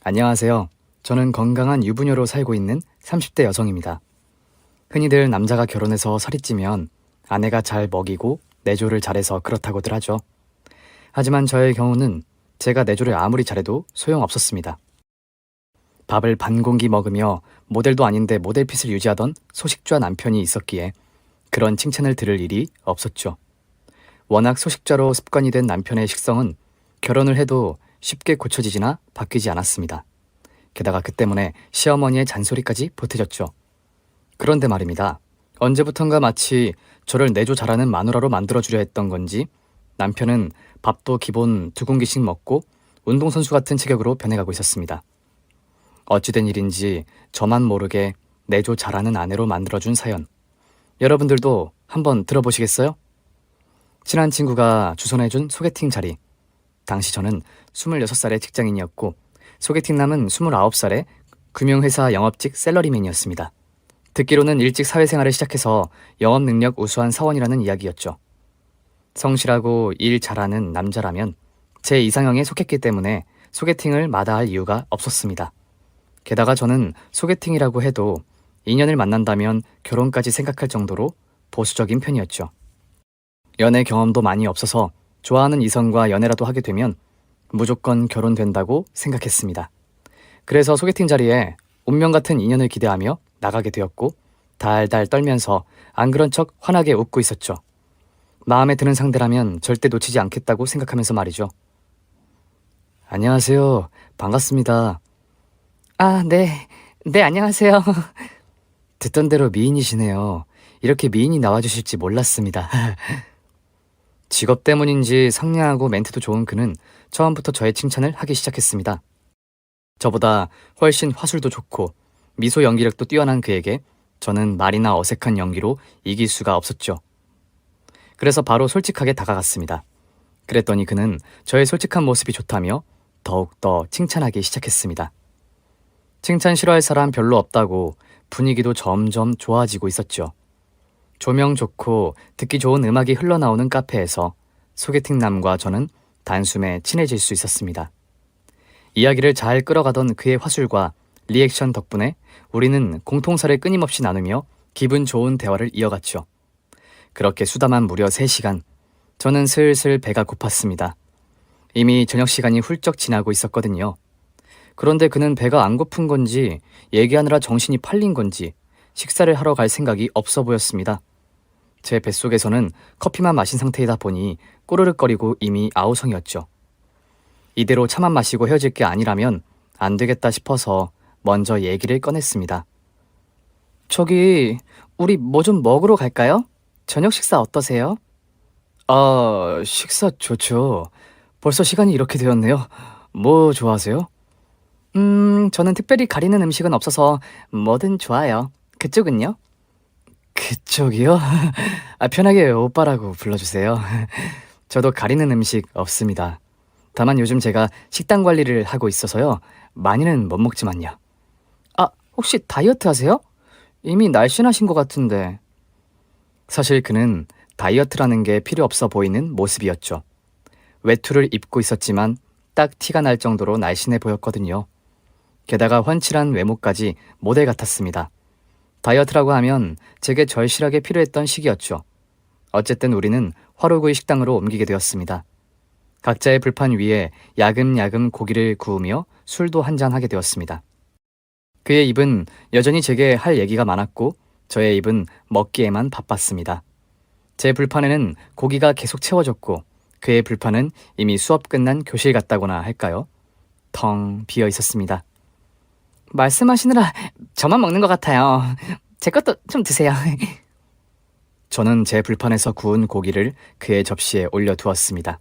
안녕하세요. 저는 건강한 유부녀로 살고 있는 30대 여성입니다. 흔히들 남자가 결혼해서 살이 찌면 아내가 잘 먹이고 내조를 잘해서 그렇다고들 하죠. 하지만 저의 경우는 제가 내조를 아무리 잘해도 소용없었습니다. 밥을 반 공기 먹으며 모델도 아닌데 모델핏을 유지하던 소식좌 남편이 있었기에 그런 칭찬을 들을 일이 없었죠. 워낙 소식좌로 습관이 된 남편의 식성은 결혼을 해도 쉽게 고쳐지지나 바뀌지 않았습니다. 게다가 그 때문에 시어머니의 잔소리까지 보태졌죠. 그런데 말입니다. 언제부턴가 마치 저를 내조 잘하는 마누라로 만들어주려 했던 건지 남편은 밥도 기본 2공기씩 먹고 운동선수 같은 체격으로 변해가고 있었습니다. 어찌된 일인지 저만 모르게 내조 잘하는 아내로 만들어준 사연. 여러분들도 한번 들어보시겠어요? 친한 친구가 주선해준 소개팅 자리. 당시 저는 26살의 직장인이었고 소개팅남은 29살의 금융회사 영업직 샐러리맨이었습니다. 듣기로는 일찍 사회생활을 시작해서 영업 능력 우수한 사원이라는 이야기였죠. 성실하고 일 잘하는 남자라면 제 이상형에 속했기 때문에 소개팅을 마다할 이유가 없었습니다. 게다가 저는 소개팅이라고 해도 인연을 만난다면 결혼까지 생각할 정도로 보수적인 편이었죠. 연애 경험도 많이 없어서 좋아하는 이성과 연애라도 하게 되면 무조건 결혼된다고 생각했습니다. 그래서 소개팅 자리에 운명 같은 인연을 기대하며 나가게 되었고 달달 떨면서 안 그런 척 환하게 웃고 있었죠. 마음에 드는 상대라면 절대 놓치지 않겠다고 생각하면서 말이죠. 안녕하세요. 반갑습니다. 아, 네. 네, 안녕하세요. 듣던 대로 미인이시네요. 이렇게 미인이 나와주실지 몰랐습니다. 직업 때문인지 상냥하고 멘트도 좋은 그는 처음부터 저의 칭찬을 하기 시작했습니다. 저보다 훨씬 화술도 좋고 미소 연기력도 뛰어난 그에게 저는 말이나 어색한 연기로 이길 수가 없었죠. 그래서 바로 솔직하게 다가갔습니다. 그랬더니 그는 저의 솔직한 모습이 좋다며 더욱더 칭찬하기 시작했습니다. 칭찬 싫어할 사람 별로 없다고 분위기도 점점 좋아지고 있었죠. 조명 좋고 듣기 좋은 음악이 흘러나오는 카페에서 소개팅남과 저는 단숨에 친해질 수 있었습니다. 이야기를 잘 끌어가던 그의 화술과 리액션 덕분에 우리는 공통사를 끊임없이 나누며 기분 좋은 대화를 이어갔죠. 그렇게 수다만 무려 3시간. 저는 슬슬 배가 고팠습니다. 이미 저녁 시간이 훌쩍 지나고 있었거든요. 그런데 그는 배가 안 고픈 건지 얘기하느라 정신이 팔린 건지 식사를 하러 갈 생각이 없어 보였습니다. 제 뱃속에서는 커피만 마신 상태이다 보니 꼬르륵거리고 이미 아우성이었죠. 이대로 차만 마시고 헤어질 게 아니라면 안 되겠다 싶어서 먼저 얘기를 꺼냈습니다. 저기 우리 뭐 좀 먹으러 갈까요? 저녁 식사 어떠세요? 식사 좋죠. 벌써 시간이 이렇게 되었네요. 뭐 좋아하세요? 저는 특별히 가리는 음식은 없어서 뭐든 좋아요. 그쪽은요? 그쪽이요? 편하게 오빠라고 불러주세요. 저도 가리는 음식 없습니다. 다만 요즘 제가 식단 관리를 하고 있어서요. 많이는 못 먹지만요. 혹시 다이어트 하세요? 이미 날씬하신 것 같은데. 사실 그는 다이어트라는 게 필요 없어 보이는 모습이었죠. 외투를 입고 있었지만 딱 티가 날 정도로 날씬해 보였거든요. 게다가 훤칠한 외모까지 모델 같았습니다. 다이어트라고 하면 제게 절실하게 필요했던 시기였죠. 어쨌든 우리는 화로구이 식당으로 옮기게 되었습니다. 각자의 불판 위에 야금야금 고기를 구우며 술도 한잔하게 되었습니다. 그의 입은 여전히 제게 할 얘기가 많았고 저의 입은 먹기에만 바빴습니다. 제 불판에는 고기가 계속 채워졌고 그의 불판은 이미 수업 끝난 교실 같다고나 할까요? 텅 비어 있었습니다. 말씀하시느라 저만 먹는 것 같아요. 제 것도 좀 드세요. 저는 제 불판에서 구운 고기를 그의 접시에 올려두었습니다.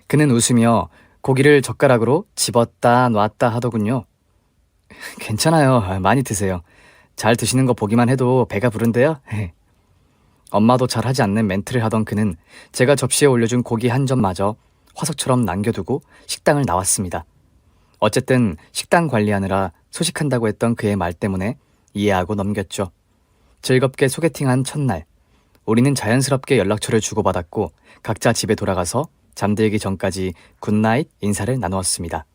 그는 웃으며 고기를 젓가락으로 집었다 놨다 하더군요. 괜찮아요. 많이 드세요. 잘 드시는 거 보기만 해도 배가 부른데요. 엄마도 잘 하지 않는 멘트를 하던 그는 제가 접시에 올려준 고기 한 점마저 화석처럼 남겨두고 식당을 나왔습니다. 어쨌든 식당 관리하느라 소식한다고 했던 그의 말 때문에 이해하고 넘겼죠. 즐겁게 소개팅한 첫날, 우리는 자연스럽게 연락처를 주고받았고 각자 집에 돌아가서 잠들기 전까지 굿나잇 인사를 나누었습니다.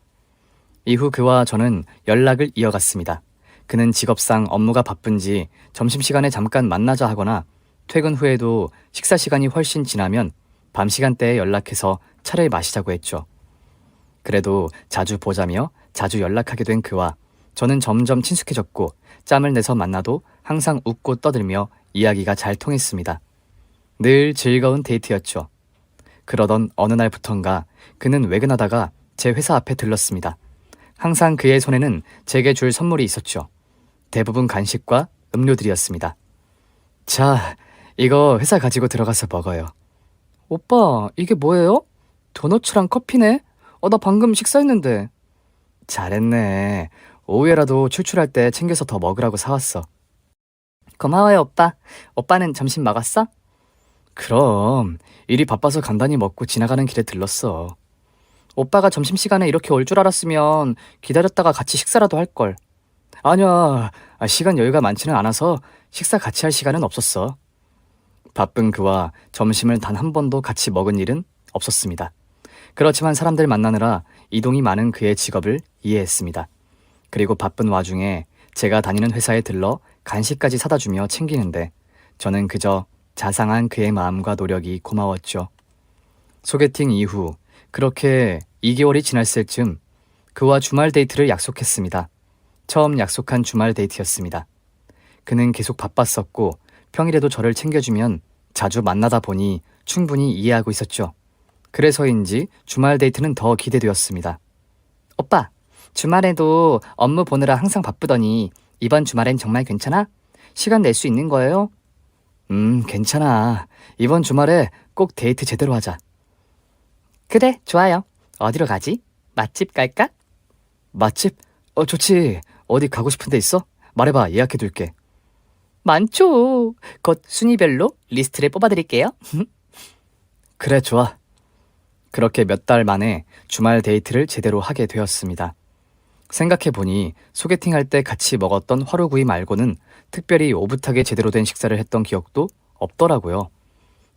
이후 그와 저는 연락을 이어갔습니다. 그는 직업상 업무가 바쁜지 점심시간에 잠깐 만나자 하거나 퇴근 후에도 식사 시간이 훨씬 지나면 밤 시간대에 연락해서 차를 마시자고 했죠. 그래도 자주 보자며 자주 연락하게 된 그와 저는 점점 친숙해졌고 짬을 내서 만나도 항상 웃고 떠들며 이야기가 잘 통했습니다. 늘 즐거운 데이트였죠. 그러던 어느 날부턴가 그는 외근하다가 제 회사 앞에 들렀습니다. 항상 그의 손에는 제게 줄 선물이 있었죠. 대부분 간식과 음료들이었습니다. 자, 이거 회사 가지고 들어가서 먹어요. 오빠, 이게 뭐예요? 도너츠랑 커피네? 나 방금 식사했는데. 잘했네. 오후에라도 출출할 때 챙겨서 더 먹으라고 사왔어. 고마워요, 오빠. 오빠는 점심 먹었어? 그럼, 일이 바빠서 간단히 먹고 지나가는 길에 들렀어. 오빠가 점심시간에 이렇게 올 줄 알았으면 기다렸다가 같이 식사라도 할걸. 아니야, 시간 여유가 많지는 않아서 식사 같이 할 시간은 없었어. 바쁜 그와 점심을 단 한 번도 같이 먹은 일은 없었습니다. 그렇지만 사람들 만나느라 이동이 많은 그의 직업을 이해했습니다. 그리고 바쁜 와중에 제가 다니는 회사에 들러 간식까지 사다 주며 챙기는데 저는 그저 자상한 그의 마음과 노력이 고마웠죠. 소개팅 이후 그렇게 2개월이 지났을 즈음 그와 주말 데이트를 약속했습니다. 처음 약속한 주말 데이트였습니다. 그는 계속 바빴었고 평일에도 저를 챙겨주면 자주 만나다 보니 충분히 이해하고 있었죠. 그래서인지 주말 데이트는 더 기대되었습니다. 오빠, 주말에도 업무 보느라 항상 바쁘더니 이번 주말엔 정말 괜찮아? 시간 낼 수 있는 거예요? 괜찮아. 이번 주말에 꼭 데이트 제대로 하자. 그래, 좋아요. 어디로 가지? 맛집 갈까? 맛집? 좋지. 어디 가고 싶은 데 있어? 말해봐, 예약해둘게. 많죠. 곧 순위별로 리스트를 뽑아드릴게요. 그래, 좋아. 그렇게 몇 달 만에 주말 데이트를 제대로 하게 되었습니다. 생각해보니 소개팅할 때 같이 먹었던 화로구이 말고는 특별히 오붓하게 제대로 된 식사를 했던 기억도 없더라고요.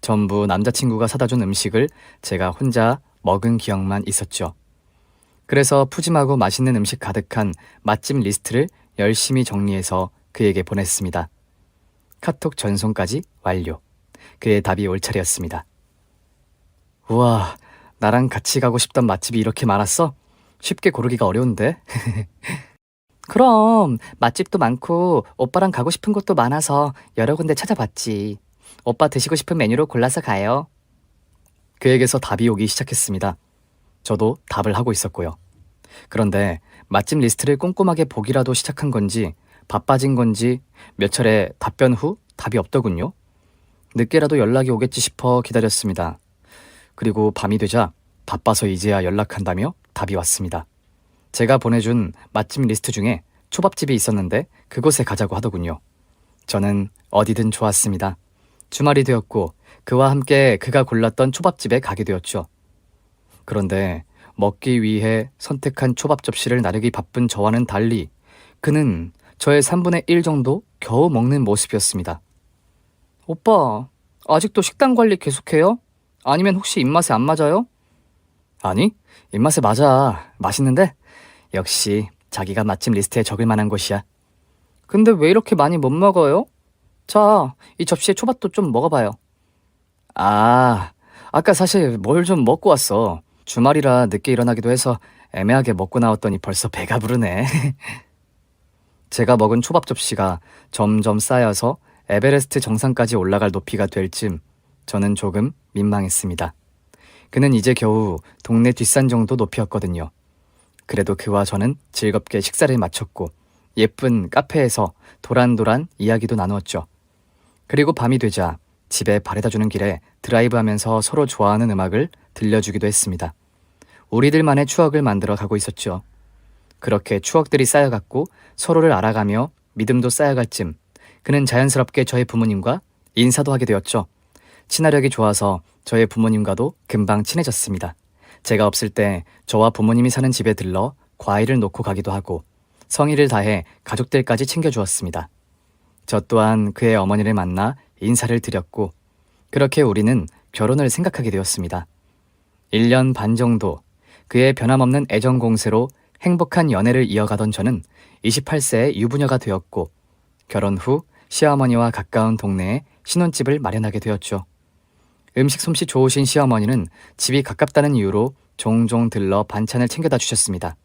전부 남자친구가 사다준 음식을 제가 혼자 먹은 기억만 있었죠. 그래서 푸짐하고 맛있는 음식 가득한 맛집 리스트를 열심히 정리해서 그에게 보냈습니다. 카톡 전송까지 완료. 그의 답이 올 차례였습니다. 우와, 나랑 같이 가고 싶던 맛집이 이렇게 많았어? 쉽게 고르기가 어려운데? 그럼 맛집도 많고 오빠랑 가고 싶은 곳도 많아서 여러 군데 찾아봤지. 오빠 드시고 싶은 메뉴로 골라서 가요. 그에게서 답이 오기 시작했습니다. 저도 답을 하고 있었고요. 그런데 맛집 리스트를 꼼꼼하게 보기라도 시작한 건지 바빠진 건지 몇 차례 답변 후 답이 없더군요. 늦게라도 연락이 오겠지 싶어 기다렸습니다. 그리고 밤이 되자 바빠서 이제야 연락한다며 답이 왔습니다. 제가 보내준 맛집 리스트 중에 초밥집이 있었는데 그곳에 가자고 하더군요. 저는 어디든 좋았습니다. 주말이 되었고 그와 함께 그가 골랐던 초밥집에 가게 되었죠. 그런데 먹기 위해 선택한 초밥 접시를 나르기 바쁜 저와는 달리 그는 저의 3분의 1 정도 겨우 먹는 모습이었습니다. 오빠, 아직도 식단 관리 계속해요? 아니면 혹시 입맛에 안 맞아요? 아니, 입맛에 맞아. 맛있는데? 역시 자기가 맛집 리스트에 적을 만한 곳이야. 근데 왜 이렇게 많이 못 먹어요? 자, 이 접시에 초밥도 좀 먹어봐요. 아까 사실 뭘 좀 먹고 왔어. 주말이라 늦게 일어나기도 해서 애매하게 먹고 나왔더니 벌써 배가 부르네. 제가 먹은 초밥 접시가 점점 쌓여서 에베레스트 정상까지 올라갈 높이가 될 즈음 저는 조금 민망했습니다. 그는 이제 겨우 동네 뒷산 정도 높이였거든요. 그래도 그와 저는 즐겁게 식사를 마쳤고 예쁜 카페에서 도란도란 이야기도 나누었죠. 그리고 밤이 되자 집에 바래다주는 길에 드라이브하면서 서로 좋아하는 음악을 들려주기도 했습니다. 우리들만의 추억을 만들어 가고 있었죠. 그렇게 추억들이 쌓여갔고 서로를 알아가며 믿음도 쌓여갈 즈음 그는 자연스럽게 저의 부모님과 인사도 하게 되었죠. 친화력이 좋아서 저의 부모님과도 금방 친해졌습니다. 제가 없을 때 저와 부모님이 사는 집에 들러 과일을 놓고 가기도 하고 성의를 다해 가족들까지 챙겨주었습니다. 저 또한 그의 어머니를 만나 인사를 드렸고 그렇게 우리는 결혼을 생각하게 되었습니다. 1년 반 정도 그의 변함없는 애정 공세로 행복한 연애를 이어가던 저는 28세에 유부녀가 되었고 결혼 후 시어머니와 가까운 동네에 신혼집을 마련하게 되었죠. 음식 솜씨 좋으신 시어머니는 집이 가깝다는 이유로 종종 들러 반찬을 챙겨다 주셨습니다.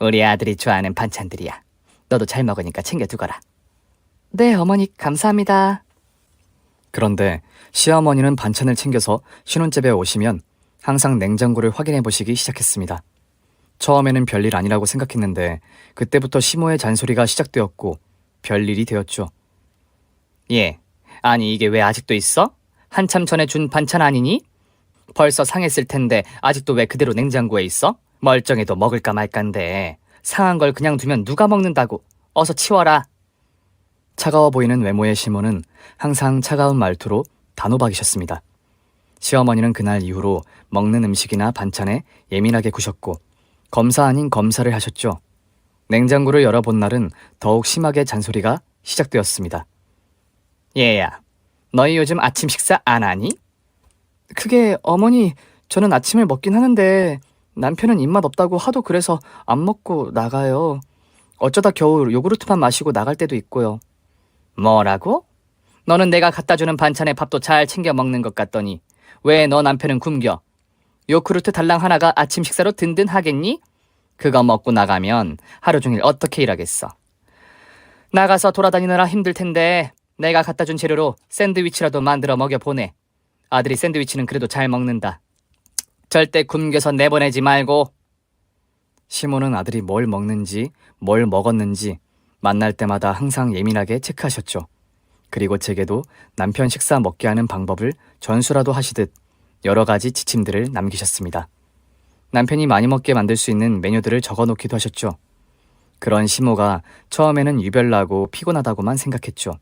우리 아들이 좋아하는 반찬들이야. 너도 잘 먹으니까 챙겨두거라. 네, 어머니 감사합니다. 그런데 시어머니는 반찬을 챙겨서 신혼집에 오시면 항상 냉장고를 확인해 보시기 시작했습니다. 처음에는 별일 아니라고 생각했는데 그때부터 시모의 잔소리가 시작되었고 별일이 되었죠. 예, 아니 이게 왜 아직도 있어? 한참 전에 준 반찬 아니니? 벌써 상했을 텐데 아직도 왜 그대로 냉장고에 있어? 멀쩡해도 먹을까 말까인데 상한 걸 그냥 두면 누가 먹는다고. 어서 치워라. 차가워 보이는 외모의 시모는 항상 차가운 말투로 단호박이셨습니다. 시어머니는 그날 이후로 먹는 음식이나 반찬에 예민하게 구셨고 검사 아닌 검사를 하셨죠. 냉장고를 열어본 날은 더욱 심하게 잔소리가 시작되었습니다. 얘야, 너희 요즘 아침 식사 안 하니? 그게 어머니, 저는 아침을 먹긴 하는데 남편은 입맛 없다고 하도 그래서 안 먹고 나가요. 어쩌다 겨우 요구르트만 마시고 나갈 때도 있고요. 뭐라고? 너는 내가 갖다주는 반찬에 밥도 잘 챙겨 먹는 것 같더니 왜 너 남편은 굶겨? 요구르트 달랑 하나가 아침 식사로 든든하겠니? 그거 먹고 나가면 하루 종일 어떻게 일하겠어? 나가서 돌아다니느라 힘들 텐데 내가 갖다준 재료로 샌드위치라도 만들어 먹여보내. 아들이 샌드위치는 그래도 잘 먹는다. 절대 굶겨서 내보내지 말고. 시모는 아들이 뭘 먹는지 뭘 먹었는지 만날 때마다 항상 예민하게 체크하셨죠. 그리고 제게도 남편 식사 먹게 하는 방법을 전수라도 하시듯 여러 가지 지침들을 남기셨습니다. 남편이 많이 먹게 만들 수 있는 메뉴들을 적어놓기도 하셨죠. 그런 시모가 처음에는 유별나고 피곤하다고만 생각했죠.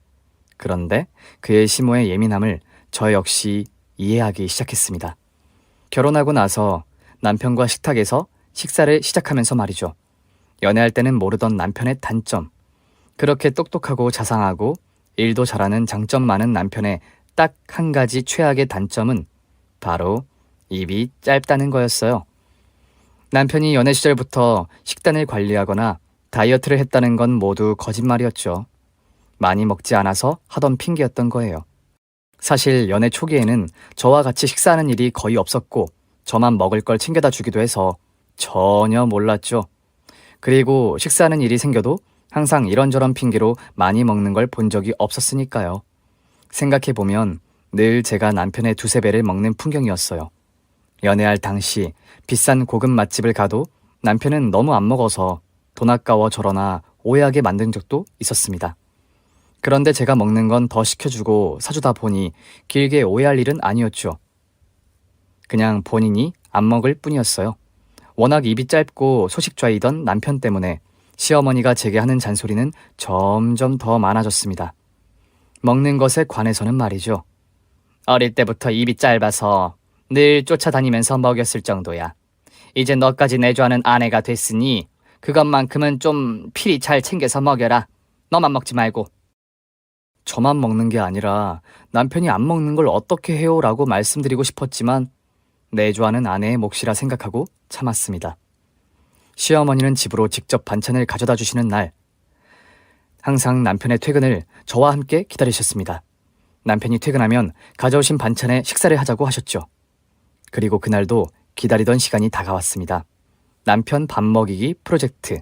그런데 그의 시모의 예민함을 저 역시 이해하기 시작했습니다. 결혼하고 나서 남편과 식탁에서 식사를 시작하면서 말이죠. 연애할 때는 모르던 남편의 단점, 그렇게 똑똑하고 자상하고 일도 잘하는 장점 많은 남편의 딱 한 가지 최악의 단점은 바로 입이 짧다는 거였어요. 남편이 연애 시절부터 식단을 관리하거나 다이어트를 했다는 건 모두 거짓말이었죠. 많이 먹지 않아서 하던 핑계였던 거예요. 사실 연애 초기에는 저와 같이 식사하는 일이 거의 없었고 저만 먹을 걸 챙겨다 주기도 해서 전혀 몰랐죠. 그리고 식사하는 일이 생겨도 항상 이런저런 핑계로 많이 먹는 걸 본 적이 없었으니까요. 생각해보면 늘 제가 남편의 두세 배를 먹는 풍경이었어요. 연애할 당시 비싼 고급 맛집을 가도 남편은 너무 안 먹어서 돈 아까워 저러나 오해하게 만든 적도 있었습니다. 그런데 제가 먹는 건 더 시켜주고 사주다 보니 길게 오해할 일은 아니었죠. 그냥 본인이 안 먹을 뿐이었어요. 워낙 입이 짧고 소식좌이던 남편 때문에 시어머니가 제게 하는 잔소리는 점점 더 많아졌습니다. 먹는 것에 관해서는 말이죠. 어릴 때부터 입이 짧아서 늘 쫓아다니면서 먹였을 정도야. 이제 너까지 내조하는 아내가 됐으니 그것만큼은 좀 필히 잘 챙겨서 먹여라. 너만 먹지 말고. 저만 먹는 게 아니라 남편이 안 먹는 걸 어떻게 해요? 라고 말씀드리고 싶었지만 내조하는 아내의 몫이라 생각하고 참았습니다. 시어머니는 집으로 직접 반찬을 가져다 주시는 날, 항상 남편의 퇴근을 저와 함께 기다리셨습니다. 남편이 퇴근하면 가져오신 반찬에 식사를 하자고 하셨죠. 그리고 그날도 기다리던 시간이 다가왔습니다. 남편 밥 먹이기 프로젝트,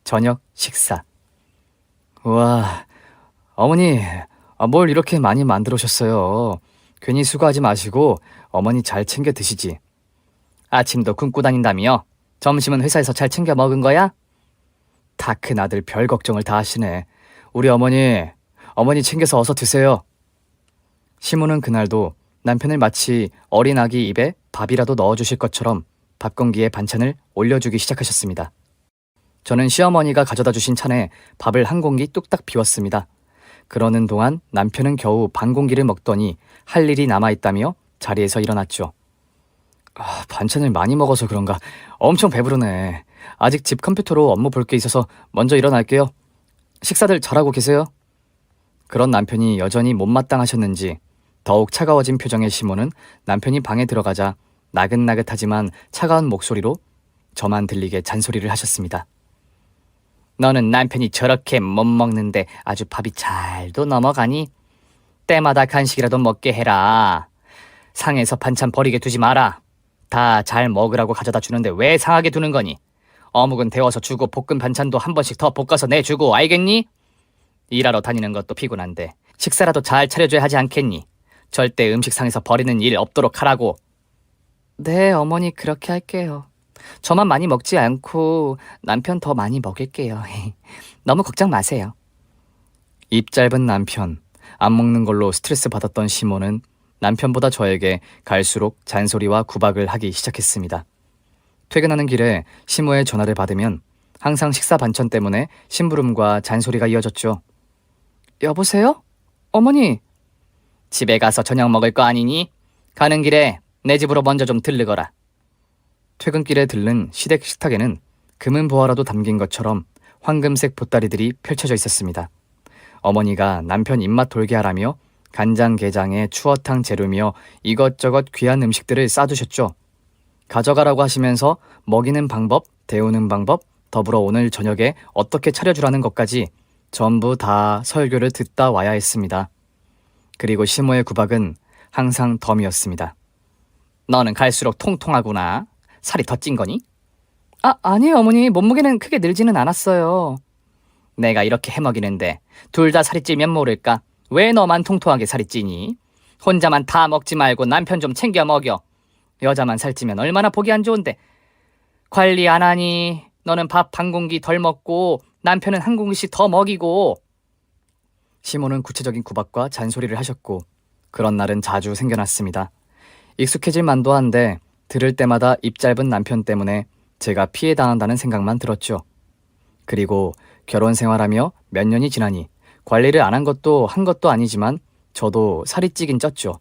저녁 식사. 우와, 어머니, 뭘 이렇게 많이 만들어 오셨어요. 괜히 수고하지 마시고 어머니 잘 챙겨 드시지. 아침도 굶고 다닌다며? 점심은 회사에서 잘 챙겨 먹은 거야? 다 큰 아들 별 걱정을 다 하시네. 우리 어머니 챙겨서 어서 드세요. 시모는 그날도 남편을 마치 어린아기 입에 밥이라도 넣어주실 것처럼 밥공기에 반찬을 올려주기 시작하셨습니다. 저는 시어머니가 가져다 주신 찬에 밥을 한 공기 뚝딱 비웠습니다. 그러는 동안 남편은 겨우 반 공기를 먹더니 할 일이 남아있다며 자리에서 일어났죠. 반찬을 많이 먹어서 그런가 엄청 배부르네. 아직 집 컴퓨터로 업무 볼 게 있어서 먼저 일어날게요. 식사들 잘하고 계세요? 그런 남편이 여전히 못마땅하셨는지 더욱 차가워진 표정의 시모는 남편이 방에 들어가자 나긋나긋하지만 차가운 목소리로 저만 들리게 잔소리를 하셨습니다. 너는 남편이 저렇게 못 먹는데 아주 밥이 잘도 넘어가니? 때마다 간식이라도 먹게 해라. 상에서 반찬 버리게 두지 마라. 다 잘 먹으라고 가져다 주는데 왜 상하게 두는 거니? 어묵은 데워서 주고 볶은 반찬도 한 번씩 더 볶아서 내주고, 알겠니? 일하러 다니는 것도 피곤한데 식사라도 잘 차려줘야 하지 않겠니? 절대 음식 상에서 버리는 일 없도록 하라고. 네, 어머니 그렇게 할게요. 저만 많이 먹지 않고 남편 더 많이 먹일게요. 너무 걱정 마세요. 입 짧은 남편, 안 먹는 걸로 스트레스 받았던 시모는 남편보다 저에게 갈수록 잔소리와 구박을 하기 시작했습니다. 퇴근하는 길에 시모의 전화를 받으면 항상 식사 반찬 때문에 심부름과 잔소리가 이어졌죠. 여보세요? 어머니. 집에 가서 저녁 먹을 거 아니니? 가는 길에 내 집으로 먼저 좀 들르거라. 퇴근길에 들른 시댁 식탁에는 금은 보화라도 담긴 것처럼 황금색 보따리들이 펼쳐져 있었습니다. 어머니가 남편 입맛 돌게 하라며 간장게장에 추어탕 재료며 이것저것 귀한 음식들을 싸두셨죠. 가져가라고 하시면서 먹이는 방법, 데우는 방법, 더불어 오늘 저녁에 어떻게 차려주라는 것까지 전부 다 설교를 듣다 와야 했습니다. 그리고 시모의 구박은 항상 덤이었습니다. 너는 갈수록 통통하구나. 살이 더 찐 거니? 아니에요, 어머니. 몸무게는 크게 늘지는 않았어요. 내가 이렇게 해먹이는데 둘 다 살이 찌면 모를까? 왜 너만 통통하게 살이 찌니? 혼자만 다 먹지 말고 남편 좀 챙겨 먹여. 여자만 살찌면 얼마나 보기 안 좋은데. 관리 안 하니? 너는 밥 한 공기 덜 먹고 남편은 한 공기씩 더 먹이고. 시모는 구체적인 구박과 잔소리를 하셨고 그런 날은 자주 생겨났습니다. 익숙해질 만도 한데 들을 때마다 입 짧은 남편 때문에 제가 피해 당한다는 생각만 들었죠. 그리고 결혼 생활하며 몇 년이 지나니 관리를 안 한 것도 한 것도 아니지만 저도 살이 찌긴 쪘죠.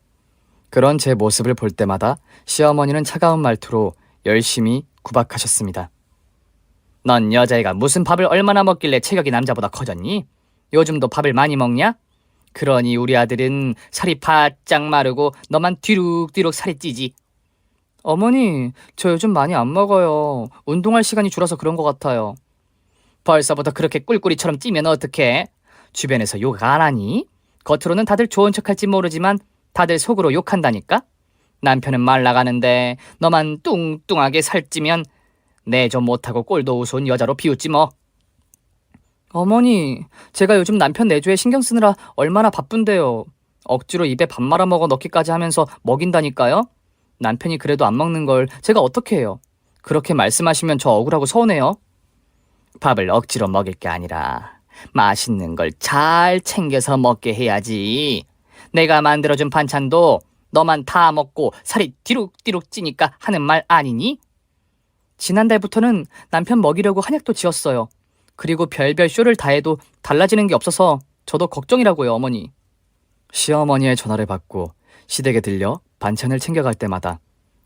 그런 제 모습을 볼 때마다 시어머니는 차가운 말투로 열심히 구박하셨습니다. 넌 여자애가 무슨 밥을 얼마나 먹길래 체격이 남자보다 커졌니? 요즘도 밥을 많이 먹냐? 그러니 우리 아들은 살이 바짝 마르고 너만 뒤룩뒤룩 살이 찌지. 어머니, 저 요즘 많이 안 먹어요. 운동할 시간이 줄어서 그런 것 같아요. 벌써부터 그렇게 꿀꿀이처럼 찌면 어떡해? 주변에서 욕 안 하니? 겉으로는 다들 좋은 척할지 모르지만 다들 속으로 욕한다니까? 남편은 말 나가는데 너만 뚱뚱하게 살찌면 내조 못하고 꼴도 우스운 여자로 비웃지 뭐. 어머니, 제가 요즘 남편 내조에 신경 쓰느라 얼마나 바쁜데요. 억지로 입에 밥 말아 먹어 넣기까지 하면서 먹인다니까요? 남편이 그래도 안 먹는 걸 제가 어떻게 해요? 그렇게 말씀하시면 저 억울하고 서운해요. 밥을 억지로 먹일 게 아니라 맛있는 걸 잘 챙겨서 먹게 해야지. 내가 만들어준 반찬도 너만 다 먹고 살이 뒤룩뒤룩 찌니까 하는 말 아니니? 지난달부터는 남편 먹이려고 한약도 지었어요. 그리고 별별 쇼를 다 해도 달라지는 게 없어서 저도 걱정이라고요, 어머니. 시어머니의 전화를 받고 시댁에 들려 반찬을 챙겨갈 때마다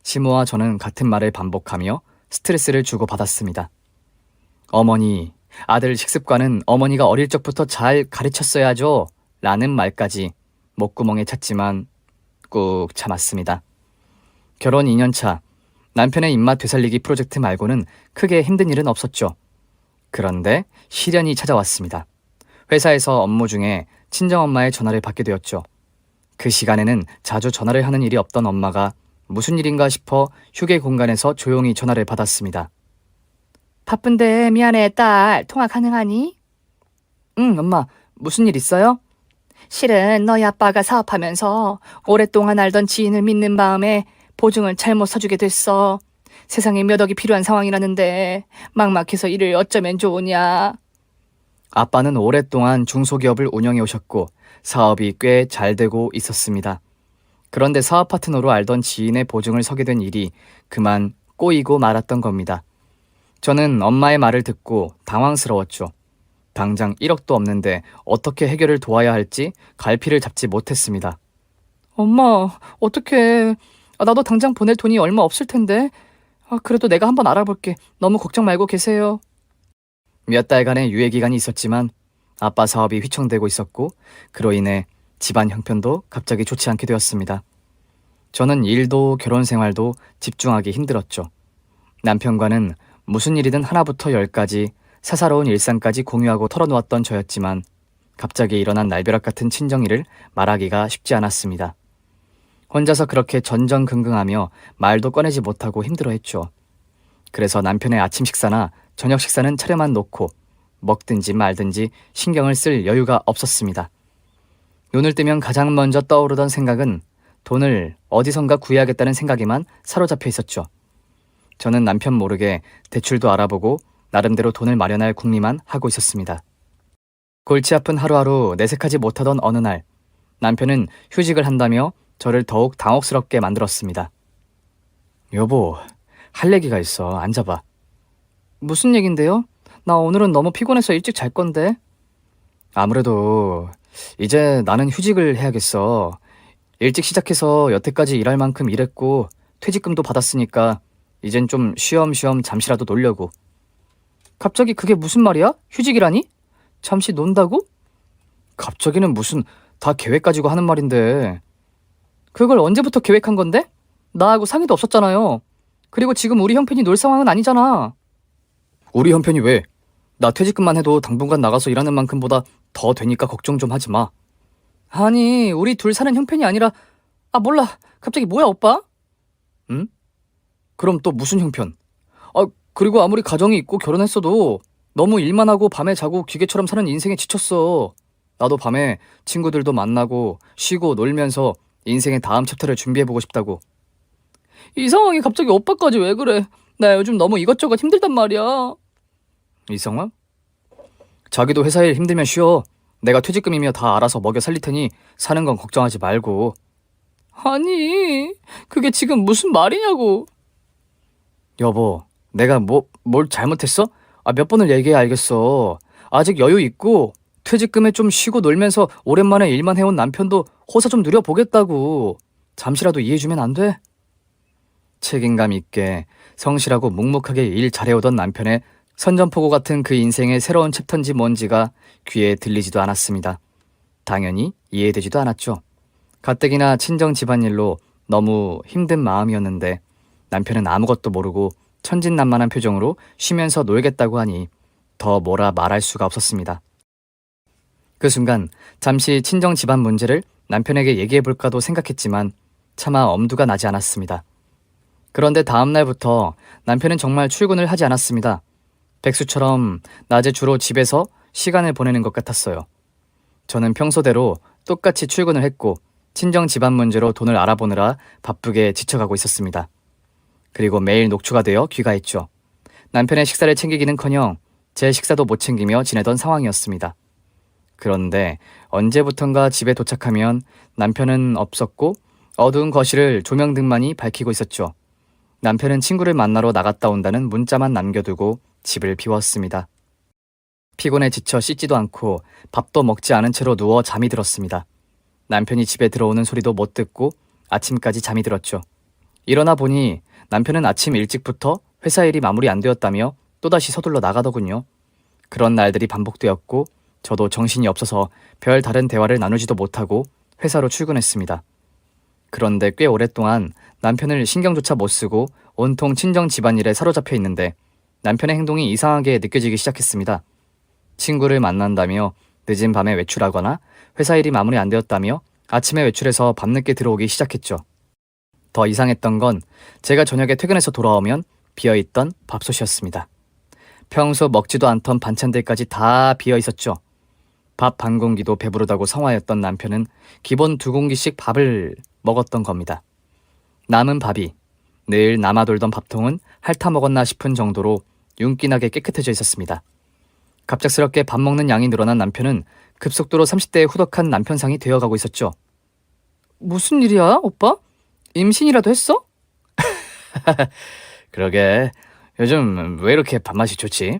시모와 저는 같은 말을 반복하며 스트레스를 주고받았습니다. 어머니, 아들 식습관은 어머니가 어릴 적부터 잘 가르쳤어야죠 라는 말까지 목구멍에 찼지만 꾹 참았습니다. 결혼 2년차, 남편의 입맛 되살리기 프로젝트 말고는 크게 힘든 일은 없었죠. 그런데 시련이 찾아왔습니다. 회사에서 업무 중에 친정엄마의 전화를 받게 되었죠. 그 시간에는 자주 전화를 하는 일이 없던 엄마가 무슨 일인가 싶어 휴게 공간에서 조용히 전화를 받았습니다. 바쁜데 미안해, 딸. 통화 가능하니? 응, 엄마. 무슨 일 있어요? 실은 너희 아빠가 사업하면서 오랫동안 알던 지인을 믿는 마음에 보증을 잘못 서주게 됐어. 세상에 몇 억이 필요한 상황이라는데 막막해서 일을 어쩌면 좋으냐. 아빠는 오랫동안 중소기업을 운영해 오셨고 사업이 꽤 잘 되고 있었습니다. 그런데 사업 파트너로 알던 지인의 보증을 서게 된 일이 그만 꼬이고 말았던 겁니다. 저는 엄마의 말을 듣고 당황스러웠죠. 당장 1억도 없는데 어떻게 해결을 도와야 할지 갈피를 잡지 못했습니다. 엄마, 어떡해. 나도 당장 보낼 돈이 얼마 없을 텐데. 그래도 내가 한번 알아볼게. 너무 걱정 말고 계세요. 몇 달간의 유예기간이 있었지만 아빠 사업이 휘청되고 있었고 그로 인해 집안 형편도 갑자기 좋지 않게 되었습니다. 저는 일도 결혼 생활도 집중하기 힘들었죠. 남편과는 무슨 일이든 하나부터 열까지 사사로운 일상까지 공유하고 털어놓았던 저였지만 갑자기 일어난 날벼락 같은 친정일을 말하기가 쉽지 않았습니다. 혼자서 그렇게 전전긍긍하며 말도 꺼내지 못하고 힘들어했죠. 그래서 남편의 아침 식사나 저녁 식사는 차려만 놓고 먹든지 말든지 신경을 쓸 여유가 없었습니다. 눈을 뜨면 가장 먼저 떠오르던 생각은 돈을 어디선가 구해야겠다는 생각에만 사로잡혀 있었죠. 저는 남편 모르게 대출도 알아보고 나름대로 돈을 마련할 궁리만 하고 있었습니다. 골치 아픈 하루하루 내색하지 못하던 어느 날, 남편은 휴직을 한다며 저를 더욱 당혹스럽게 만들었습니다. 여보, 할 얘기가 있어. 앉아봐. 무슨 얘긴데요? 나 오늘은 너무 피곤해서 일찍 잘 건데. 아무래도 이제 나는 휴직을 해야겠어. 일찍 시작해서 여태까지 일할 만큼 일했고 퇴직금도 받았으니까 이젠 좀 쉬엄쉬엄 잠시라도 놀려고. 갑자기 그게 무슨 말이야? 휴직이라니? 잠시 논다고? 갑자기는 무슨, 다 계획 가지고 하는 말인데. 그걸 언제부터 계획한 건데? 나하고 상의도 없었잖아요. 그리고 지금 우리 형편이 놀 상황은 아니잖아. 우리 형편이 왜? 나 퇴직금만 해도 당분간 나가서 일하는 만큼보다 더 되니까 걱정 좀 하지 마. 아니, 우리 둘 사는 형편이 아니라, 몰라. 갑자기 뭐야, 오빠? 응? 그럼 또 무슨 형편? 그리고 아무리 가정이 있고 결혼했어도 너무 일만 하고 밤에 자고 기계처럼 사는 인생에 지쳤어. 나도 밤에 친구들도 만나고 쉬고 놀면서 인생의 다음 챕터를 준비해보고 싶다고. 이 상황이 갑자기 오빠까지 왜 그래? 나 요즘 너무 이것저것 힘들단 말이야. 이 상황? 자기도 회사 일 힘들면 쉬어. 내가 퇴직금이며 다 알아서 먹여 살릴 테니 사는 건 걱정하지 말고. 아니, 그게 지금 무슨 말이냐고. 여보, 내가 뭘 잘못했어? 몇 번을 얘기해 알겠어. 아직 여유 있고 퇴직금에 좀 쉬고 놀면서 오랜만에 일만 해온 남편도 호사 좀 누려보겠다고. 잠시라도 이해해주면 안 돼? 책임감 있게 성실하고 묵묵하게 일 잘해오던 남편의 선전포고 같은 그 인생의 새로운 챕터인지 뭔지가 귀에 들리지도 않았습니다. 당연히 이해되지도 않았죠. 가뜩이나 친정 집안일로 너무 힘든 마음이었는데 남편은 아무것도 모르고 천진난만한 표정으로 쉬면서 놀겠다고 하니 더 뭐라 말할 수가 없었습니다. 그 순간 잠시 친정 집안 문제를 남편에게 얘기해볼까도 생각했지만 차마 엄두가 나지 않았습니다. 그런데 다음 날부터 남편은 정말 출근을 하지 않았습니다. 백수처럼 낮에 주로 집에서 시간을 보내는 것 같았어요. 저는 평소대로 똑같이 출근을 했고 친정 집안 문제로 돈을 알아보느라 바쁘게 지쳐가고 있었습니다. 그리고 매일 녹초가 되어 귀가했죠. 남편의 식사를 챙기기는커녕 제 식사도 못 챙기며 지내던 상황이었습니다. 그런데 언제부턴가 집에 도착하면 남편은 없었고 어두운 거실을 조명등만이 밝히고 있었죠. 남편은 친구를 만나러 나갔다 온다는 문자만 남겨두고 집을 비웠습니다. 피곤해 지쳐 씻지도 않고 밥도 먹지 않은 채로 누워 잠이 들었습니다. 남편이 집에 들어오는 소리도 못 듣고 아침까지 잠이 들었죠. 일어나 보니 남편은 아침 일찍부터 회사 일이 마무리 안 되었다며 또다시 서둘러 나가더군요. 그런 날들이 반복되었고 저도 정신이 없어서 별 다른 대화를 나누지도 못하고 회사로 출근했습니다. 그런데 꽤 오랫동안 남편을 신경조차 못 쓰고 온통 친정 집안일에 사로잡혀 있는데 남편의 행동이 이상하게 느껴지기 시작했습니다. 친구를 만난다며 늦은 밤에 외출하거나 회사 일이 마무리 안 되었다며 아침에 외출해서 밤늦게 들어오기 시작했죠. 더 이상했던 건 제가 저녁에 퇴근해서 돌아오면 비어있던 밥솥이었습니다. 평소 먹지도 않던 반찬들까지 다 비어있었죠. 밥 반 공기도 배부르다고 성화였던 남편은 기본 2공기씩 밥을 먹었던 겁니다. 남은 밥이 늘 남아돌던 밥통은 핥아 먹었나 싶은 정도로 윤기나게 깨끗해져 있었습니다. 갑작스럽게 밥 먹는 양이 늘어난 남편은 급속도로 30대의 후덕한 남편상이 되어가고 있었죠. 무슨 일이야, 오빠? 임신이라도 했어? 그러게, 요즘 왜 이렇게 밥맛이 좋지?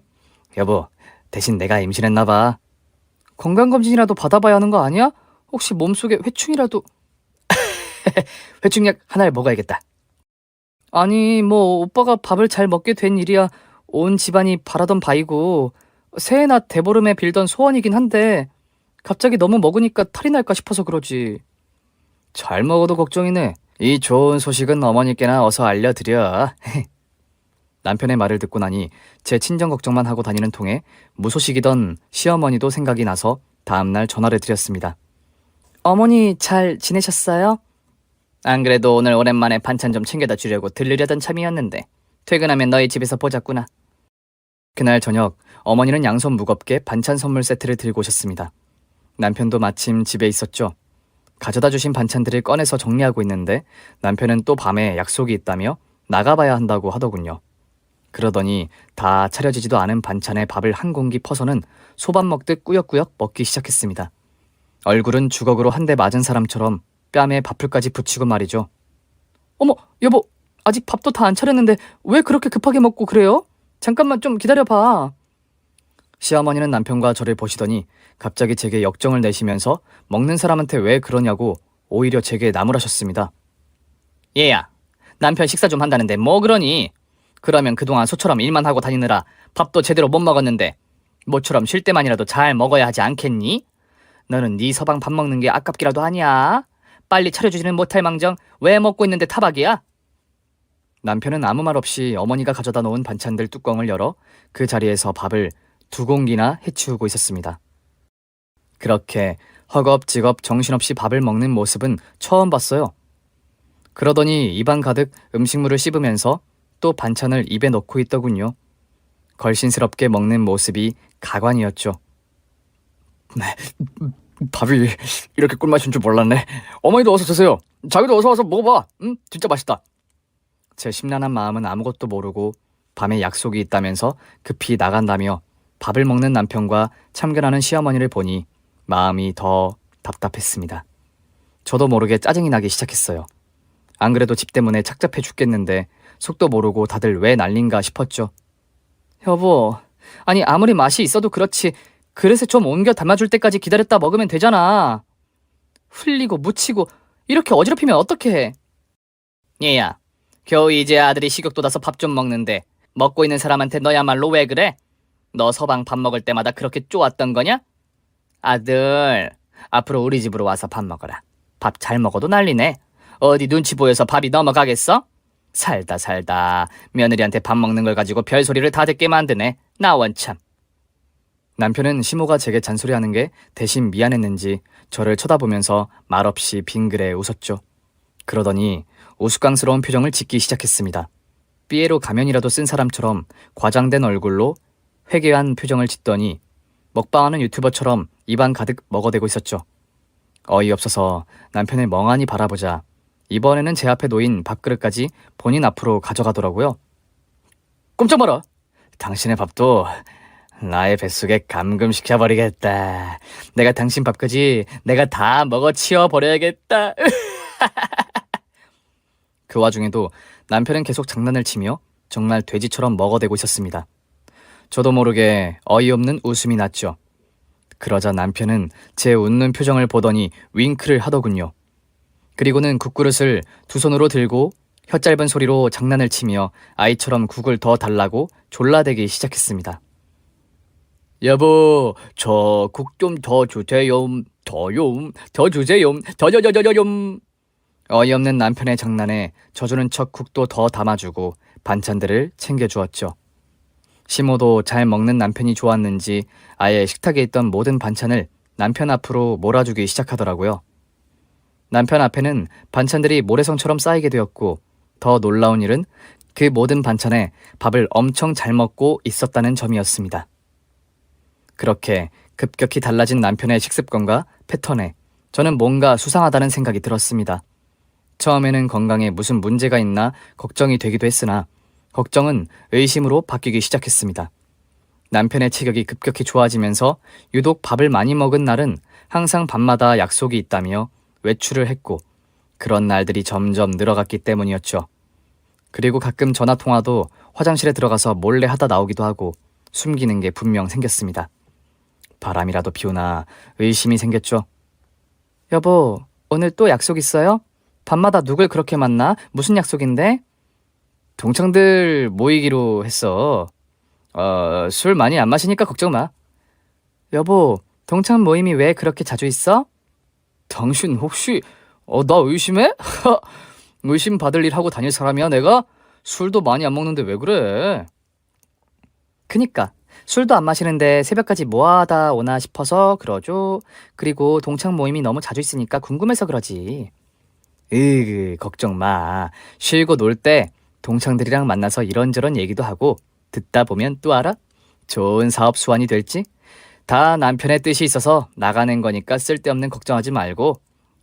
여보, 대신 내가 임신했나봐. 건강검진이라도 받아봐야 하는 거 아니야? 혹시 몸속에 회충이라도... 회충약 하나를 먹어야겠다. 아니, 오빠가 밥을 잘 먹게 된 일이야 온 집안이 바라던 바이고 새해나 대보름에 빌던 소원이긴 한데 갑자기 너무 먹으니까 탈이 날까 싶어서 그러지. 잘 먹어도 걱정이네. 이 좋은 소식은 어머니께나 어서 알려드려. 남편의 말을 듣고 나니 제 친정 걱정만 하고 다니는 통에 무소식이던 시어머니도 생각이 나서 다음날 전화를 드렸습니다. 어머니 잘 지내셨어요? 안 그래도 오늘 오랜만에 반찬 좀 챙겨다 주려고 들르려던 참이었는데 퇴근하면 너희 집에서 보자꾸나. 그날 저녁 어머니는 양손 무겁게 반찬 선물 세트를 들고 오셨습니다. 남편도 마침 집에 있었죠. 가져다 주신 반찬들을 꺼내서 정리하고 있는데 남편은 또 밤에 약속이 있다며 나가봐야 한다고 하더군요. 그러더니 다 차려지지도 않은 반찬에 밥을 한 공기 퍼서는 소밥 먹듯 꾸역꾸역 먹기 시작했습니다. 얼굴은 주걱으로 한 대 맞은 사람처럼 뺨에 밥풀까지 붙이고 말이죠. 어머, 여보, 아직 밥도 다 안 차렸는데 왜 그렇게 급하게 먹고 그래요? 잠깐만 좀 기다려봐. 시어머니는 남편과 저를 보시더니 갑자기 제게 역정을 내시면서 먹는 사람한테 왜 그러냐고 오히려 제게 나무라셨습니다. 얘야, 남편 식사 좀 한다는데 뭐 그러니? 그러면 그동안 소처럼 일만 하고 다니느라 밥도 제대로 못 먹었는데 모처럼 쉴 때만이라도 잘 먹어야 하지 않겠니? 너는 네 서방 밥 먹는 게 아깝기라도 하냐? 빨리 차려주지는 못할 망정 왜 먹고 있는데 타박이야? 남편은 아무 말 없이 어머니가 가져다 놓은 반찬들 뚜껑을 열어 그 자리에서 밥을 2공기나 해치우고 있었습니다. 그렇게 허겁지겁 정신없이 밥을 먹는 모습은 처음 봤어요. 그러더니 입안 가득 음식물을 씹으면서 또 반찬을 입에 넣고 있더군요. 걸신스럽게 먹는 모습이 가관이었죠. 밥이 이렇게 꿀맛인 줄 몰랐네. 어머니도 어서 드세요. 자기도 어서 와서 먹어봐. 진짜 맛있다. 제 심란한 마음은 아무것도 모르고 밤에 약속이 있다면서 급히 나간다며 밥을 먹는 남편과 참견하는 시어머니를 보니 마음이 더 답답했습니다. 저도 모르게 짜증이 나기 시작했어요. 안 그래도 집 때문에 착잡해 죽겠는데 속도 모르고 다들 왜 난린가 싶었죠. 여보, 아니 아무리 맛이 있어도 그렇지 그릇에 좀 옮겨 담아줄 때까지 기다렸다 먹으면 되잖아. 흘리고 묻히고 이렇게 어지럽히면 어떡해. 얘야, 겨우 이제 아들이 식욕 돋아서 밥 좀 먹는데 먹고 있는 사람한테 너야말로 왜 그래? 너 서방 밥 먹을 때마다 그렇게 쪼았던 거냐? 아들, 앞으로 우리 집으로 와서 밥 먹어라. 밥 잘 먹어도 난리네. 어디 눈치 보여서 밥이 넘어가겠어? 살다 며느리한테 밥 먹는 걸 가지고 별소리를 다 듣게 만드네. 나 원참. 남편은 시모가 제게 잔소리하는 게 대신 미안했는지 저를 쳐다보면서 말없이 빙그레 웃었죠. 그러더니 우스꽝스러운 표정을 짓기 시작했습니다. 삐에로 가면이라도 쓴 사람처럼 과장된 얼굴로 회개한 표정을 짓더니 먹방하는 유튜버처럼 입안 가득 먹어대고 있었죠. 어이없어서 남편을 멍하니 바라보자 이번에는 제 앞에 놓인 밥그릇까지 본인 앞으로 가져가더라고요. 꼼짝 마라. 당신의 밥도 나의 뱃속에 감금시켜버리겠다. 내가 당신 밥까지 내가 다 먹어치워버려야겠다. 그 와중에도 남편은 계속 장난을 치며 정말 돼지처럼 먹어대고 있었습니다. 저도 모르게 어이없는 웃음이 났죠. 그러자 남편은 제 웃는 표정을 보더니 윙크를 하더군요. 그리고는 국그릇을 두 손으로 들고 혀 짧은 소리로 장난을 치며 아이처럼 국을 더 달라고 졸라대기 시작했습니다. 여보, 저 국 좀 더 주세요. 더 주세요. 더. 어이없는 남편의 장난에 져주는 척 국도 더 담아주고 반찬들을 챙겨주었죠. 시모도 잘 먹는 남편이 좋았는지 아예 식탁에 있던 모든 반찬을 남편 앞으로 몰아주기 시작하더라고요. 남편 앞에는 반찬들이 모래성처럼 쌓이게 되었고 더 놀라운 일은 그 모든 반찬에 밥을 엄청 잘 먹고 있었다는 점이었습니다. 그렇게 급격히 달라진 남편의 식습관과 패턴에 저는 뭔가 수상하다는 생각이 들었습니다. 처음에는 건강에 무슨 문제가 있나 걱정이 되기도 했으나 걱정은 의심으로 바뀌기 시작했습니다. 남편의 체격이 급격히 좋아지면서 유독 밥을 많이 먹은 날은 항상 밤마다 약속이 있다며 외출을 했고 그런 날들이 점점 늘어갔기 때문이었죠. 그리고 가끔 전화통화도 화장실에 들어가서 몰래 하다 나오기도 하고 숨기는 게 분명 생겼습니다. 바람이라도 피우나 의심이 생겼죠. 여보, 오늘 또 약속 있어요? 밤마다 누굴 그렇게 만나? 무슨 약속인데? 동창들 모이기로 했어. 술 많이 안 마시니까 걱정 마. 여보, 동창 모임이 왜 그렇게 자주 있어? 당신 혹시 나 의심해? 의심 받을 일 하고 다닐 사람이야 내가? 술도 많이 안 먹는데 왜 그래? 그니까 술도 안 마시는데 새벽까지 뭐하다 오나 싶어서 그러죠. 그리고 동창 모임이 너무 자주 있으니까 궁금해서 그러지. 걱정 마. 쉬고 놀 때 동창들이랑 만나서 이런저런 얘기도 하고 듣다 보면 또 알아? 좋은 사업 수완이 될지? 다 남편의 뜻이 있어서 나가는 거니까 쓸데없는 걱정하지 말고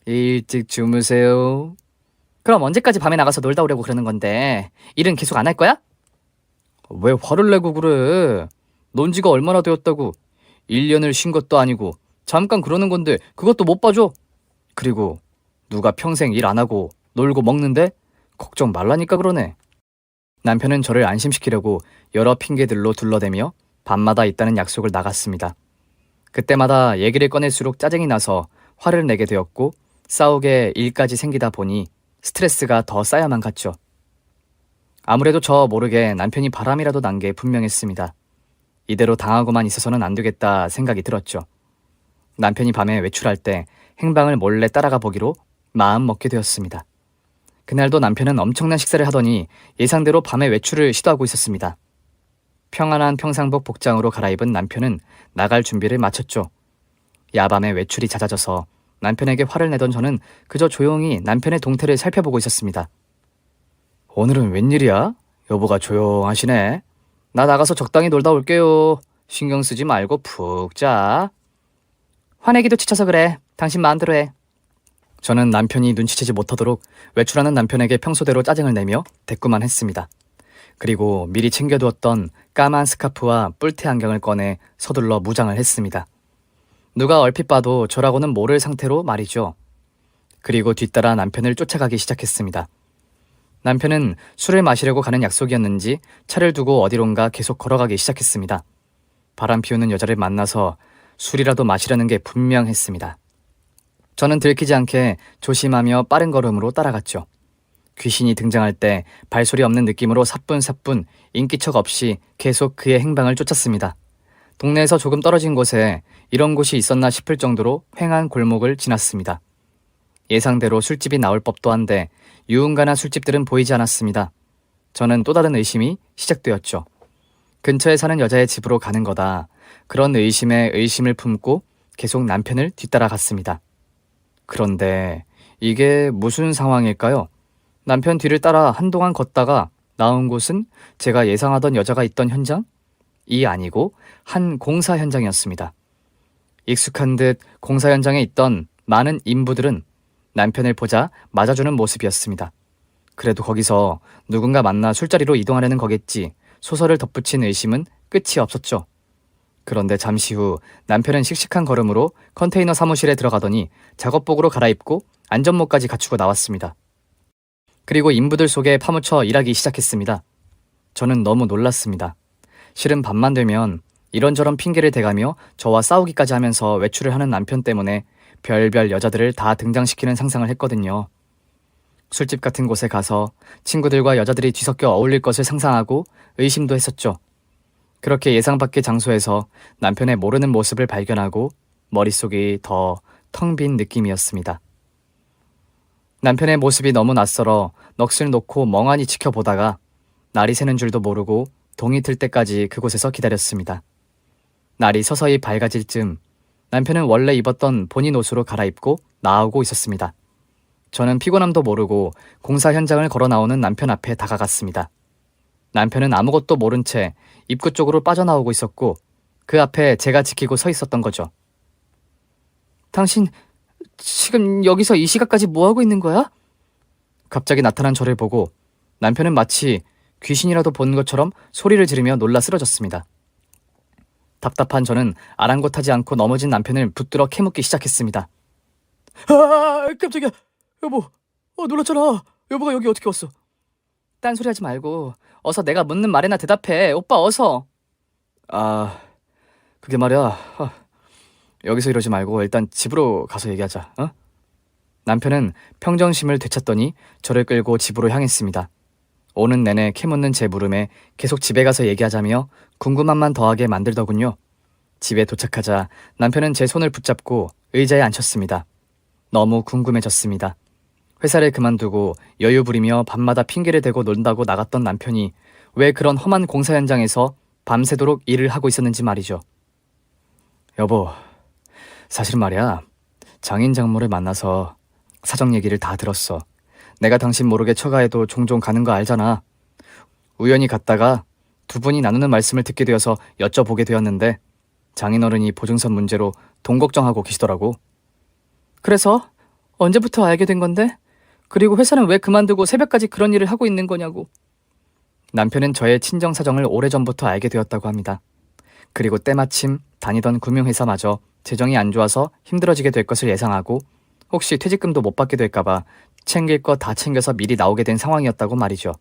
일찍 주무세요. 그럼 언제까지 밤에 나가서 놀다 오려고 그러는 건데 일은 계속 안 할 거야? 왜 화를 내고 그래? 논 지가 얼마나 되었다고. 1년을 쉰 것도 아니고 잠깐 그러는 건데 그것도 못 봐줘. 그리고 누가 평생 일 안 하고 놀고 먹는데 걱정 말라니까 그러네. 남편은 저를 안심시키려고 여러 핑계들로 둘러대며 밤마다 있다는 약속을 나갔습니다. 그때마다 얘기를 꺼낼수록 짜증이 나서 화를 내게 되었고 싸우게 일까지 생기다 보니 스트레스가 더 쌓여만 갔죠. 아무래도 저 모르게 남편이 바람이라도 난 게 분명했습니다. 이대로 당하고만 있어서는 안 되겠다 생각이 들었죠. 남편이 밤에 외출할 때 행방을 몰래 따라가 보기로 마음 먹게 되었습니다. 그날도 남편은 엄청난 식사를 하더니 예상대로 밤에 외출을 시도하고 있었습니다. 평안한 평상복 복장으로 갈아입은 남편은 나갈 준비를 마쳤죠. 야밤에 외출이 잦아져서 남편에게 화를 내던 저는 그저 조용히 남편의 동태를 살펴보고 있었습니다. 오늘은 웬일이야? 여보가 조용하시네. 나 나가서 적당히 놀다 올게요. 신경 쓰지 말고 푹 자. 화내기도 지쳐서 그래. 당신 마음대로 해. 저는 남편이 눈치채지 못하도록 외출하는 남편에게 평소대로 짜증을 내며 대꾸만 했습니다. 그리고 미리 챙겨두었던 까만 스카프와 뿔테 안경을 꺼내 서둘러 무장을 했습니다. 누가 얼핏 봐도 저라고는 모를 상태로 말이죠. 그리고 뒤따라 남편을 쫓아가기 시작했습니다. 남편은 술을 마시려고 가는 약속이었는지 차를 두고 어디론가 계속 걸어가기 시작했습니다. 바람 피우는 여자를 만나서 술이라도 마시려는 게 분명했습니다. 저는 들키지 않게 조심하며 빠른 걸음으로 따라갔죠. 귀신이 등장할 때 발소리 없는 느낌으로 사뿐사뿐 인기척 없이 계속 그의 행방을 쫓았습니다. 동네에서 조금 떨어진 곳에 이런 곳이 있었나 싶을 정도로 횡한 골목을 지났습니다. 예상대로 술집이 나올 법도 한데 유흥가나 술집들은 보이지 않았습니다. 저는 또 다른 의심이 시작되었죠. 근처에 사는 여자의 집으로 가는 거다. 그런 의심에 의심을 품고 계속 남편을 뒤따라갔습니다. 그런데 이게 무슨 상황일까요? 남편 뒤를 따라 한동안 걷다가 나온 곳은 제가 예상하던 여자가 있던 현장? 이 아니고 한 공사 현장이었습니다. 익숙한 듯 공사 현장에 있던 많은 인부들은 남편을 보자 맞아주는 모습이었습니다. 그래도 거기서 누군가 만나 술자리로 이동하려는 거겠지 소설을 덧붙인 의심은 끝이 없었죠. 그런데 잠시 후 남편은 씩씩한 걸음으로 컨테이너 사무실에 들어가더니 작업복으로 갈아입고 안전모까지 갖추고 나왔습니다. 그리고 인부들 속에 파묻혀 일하기 시작했습니다. 저는 너무 놀랐습니다. 실은 밤만 되면 이런저런 핑계를 대가며 저와 싸우기까지 하면서 외출을 하는 남편 때문에 별별 여자들을 다 등장시키는 상상을 했거든요. 술집 같은 곳에 가서 친구들과 여자들이 뒤섞여 어울릴 것을 상상하고 의심도 했었죠. 그렇게 예상 밖의 장소에서 남편의 모르는 모습을 발견하고 머릿속이 더 텅 빈 느낌이었습니다. 남편의 모습이 너무 낯설어 넋을 놓고 멍하니 지켜보다가 날이 새는 줄도 모르고 동이 틀 때까지 그곳에서 기다렸습니다. 날이 서서히 밝아질 즈음 남편은 원래 입었던 본인 옷으로 갈아입고 나오고 있었습니다. 저는 피곤함도 모르고 공사 현장을 걸어 나오는 남편 앞에 다가갔습니다. 남편은 아무것도 모른 채 입구 쪽으로 빠져나오고 있었고 그 앞에 제가 지키고 서 있었던 거죠. 당신 지금 여기서 이 시각까지 뭐하고 있는 거야? 갑자기 나타난 저를 보고 남편은 마치 귀신이라도 본 것처럼 소리를 지르며 놀라 쓰러졌습니다. 답답한 저는 아랑곳하지 않고 넘어진 남편을 붙들어 캐묻기 시작했습니다. 아, 깜짝이야. 여보, 놀랐잖아. 여보가 여기 어떻게 왔어? 딴소리 하지 말고 어서 내가 묻는 말에나 대답해. 오빠 어서. 그게 말이야. 여기서 이러지 말고 일단 집으로 가서 얘기하자. 어? 남편은 평정심을 되찾더니 저를 끌고 집으로 향했습니다. 오는 내내 캐묻는 제 물음에 계속 집에 가서 얘기하자며 궁금함만 더하게 만들더군요. 집에 도착하자 남편은 제 손을 붙잡고 의자에 앉혔습니다. 너무 궁금해졌습니다. 회사를 그만두고 여유 부리며 밤마다 핑계를 대고 논다고 나갔던 남편이 왜 그런 험한 공사 현장에서 밤새도록 일을 하고 있었는지 말이죠. 여보, 사실 말이야. 장인 장모를 만나서 사정 얘기를 다 들었어. 내가 당신 모르게 처가에도 종종 가는 거 알잖아. 우연히 갔다가 두 분이 나누는 말씀을 듣게 되어서 여쭤보게 되었는데 장인어른이 보증선 문제로 돈 걱정하고 계시더라고. 그래서 언제부터 알게 된 건데? 그리고 회사는 왜 그만두고 새벽까지 그런 일을 하고 있는 거냐고. 남편은 저의 친정 사정을 오래전부터 알게 되었다고 합니다. 그리고 때마침 다니던 금융회사마저 재정이 안 좋아서 힘들어지게 될 것을 예상하고 혹시 퇴직금도 못 받게 될까봐 챙길 거 다 챙겨서 미리 나오게 된 상황이었다고 말이죠.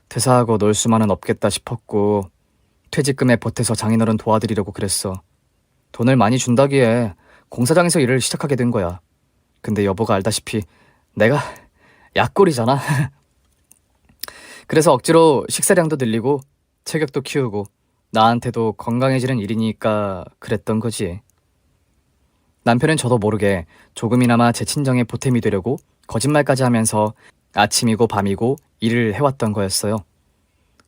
퇴사하고 놀 수만은 없겠다 싶었고 퇴직금에 보태서 장인어른 도와드리려고 그랬어. 돈을 많이 준다기에 공사장에서 일을 시작하게 된 거야. 근데 여보가 알다시피 내가 약골이잖아. 그래서 억지로 식사량도 늘리고 체격도 키우고 나한테도 건강해지는 일이니까 그랬던 거지. 남편은 저도 모르게 조금이나마 제 친정에 보탬이 되려고 거짓말까지 하면서 아침이고 밤이고 일을 해왔던 거였어요.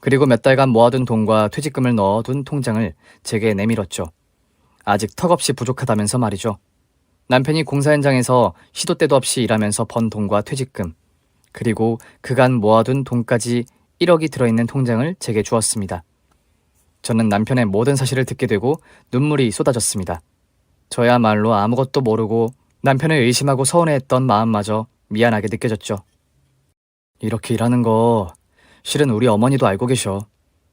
그리고 몇 달간 모아둔 돈과 퇴직금을 넣어둔 통장을 제게 내밀었죠. 아직 턱없이 부족하다면서 말이죠. 남편이 공사 현장에서 시도 때도 없이 일하면서 번 돈과 퇴직금, 그리고 그간 모아둔 돈까지 1억이 들어있는 통장을 제게 주었습니다. 저는 남편의 모든 사실을 듣게 되고 눈물이 쏟아졌습니다. 저야말로 아무것도 모르고 남편을 의심하고 서운해했던 마음마저 미안하게 느껴졌죠. 이렇게 일하는 거 실은 우리 어머니도 알고 계셔.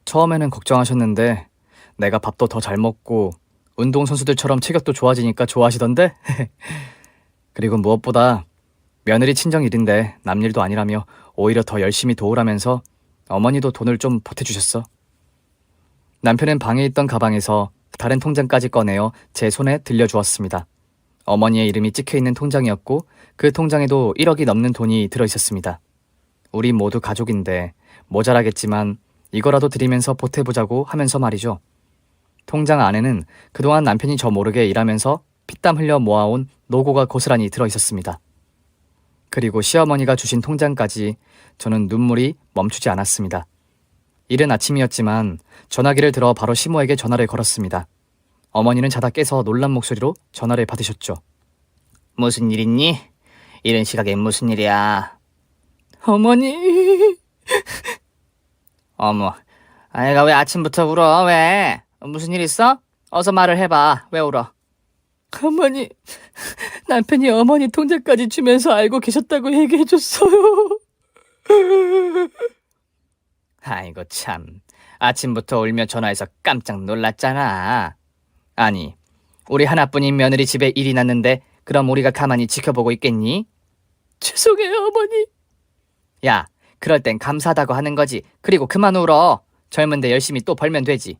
처음에는 걱정하셨는데 내가 밥도 더 잘 먹고 운동선수들처럼 체격도 좋아지니까 좋아하시던데? 그리고 무엇보다 며느리 친정 일인데 남일도 아니라며 오히려 더 열심히 도우라면서 어머니도 돈을 좀 보태주셨어. 남편은 방에 있던 가방에서 다른 통장까지 꺼내어 제 손에 들려주었습니다. 어머니의 이름이 찍혀있는 통장이었고 그 통장에도 1억이 넘는 돈이 들어있었습니다. 우리 모두 가족인데 모자라겠지만 이거라도 드리면서 보태보자고 하면서 말이죠. 통장 안에는 그동안 남편이 저 모르게 일하면서 피땀 흘려 모아온 노고가 고스란히 들어있었습니다. 그리고 시어머니가 주신 통장까지 저는 눈물이 멈추지 않았습니다. 이른 아침이었지만 전화기를 들어 바로 시모에게 전화를 걸었습니다. 어머니는 자다 깨서 놀란 목소리로 전화를 받으셨죠. 무슨 일 있니? 이른 시각에 무슨 일이야? 어머니... 어머, 아이가 왜 아침부터 울어? 왜? 무슨 일 있어? 어서 말을 해봐. 왜 울어? 어머니, 남편이 어머니 통장까지 주면서 알고 계셨다고 얘기해줬어요. 아이고 참, 아침부터 울며 전화해서 깜짝 놀랐잖아. 아니, 우리 하나뿐인 며느리 집에 일이 났는데 그럼 우리가 가만히 지켜보고 있겠니? 죄송해요, 어머니. 야, 그럴 땐 감사하다고 하는 거지. 그리고 그만 울어. 젊은데 열심히 또 벌면 되지.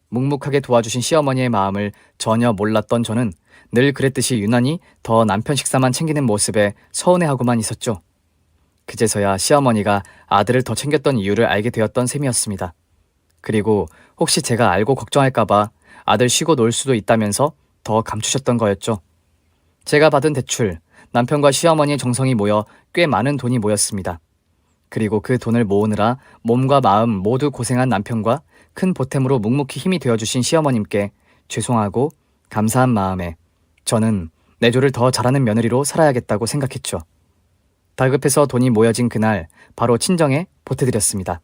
묵묵하게 도와주신 시어머니의 마음을 전혀 몰랐던 저는 늘 그랬듯이 유난히 더 남편 식사만 챙기는 모습에 서운해하고만 있었죠. 그제서야 시어머니가 아들을 더 챙겼던 이유를 알게 되었던 셈이었습니다. 그리고 혹시 제가 알고 걱정할까봐 아들 쉬고 놀 수도 있다면서 더 감추셨던 거였죠. 제가 받은 대출, 남편과 시어머니의 정성이 모여 꽤 많은 돈이 모였습니다. 그리고 그 돈을 모으느라 몸과 마음 모두 고생한 남편과 큰 보탬으로 묵묵히 힘이 되어주신 시어머님께 죄송하고 감사한 마음에 저는 내조를 더 잘하는 며느리로 살아야겠다고 생각했죠. 다급해서 돈이 모여진 그날 바로 친정에 보태드렸습니다.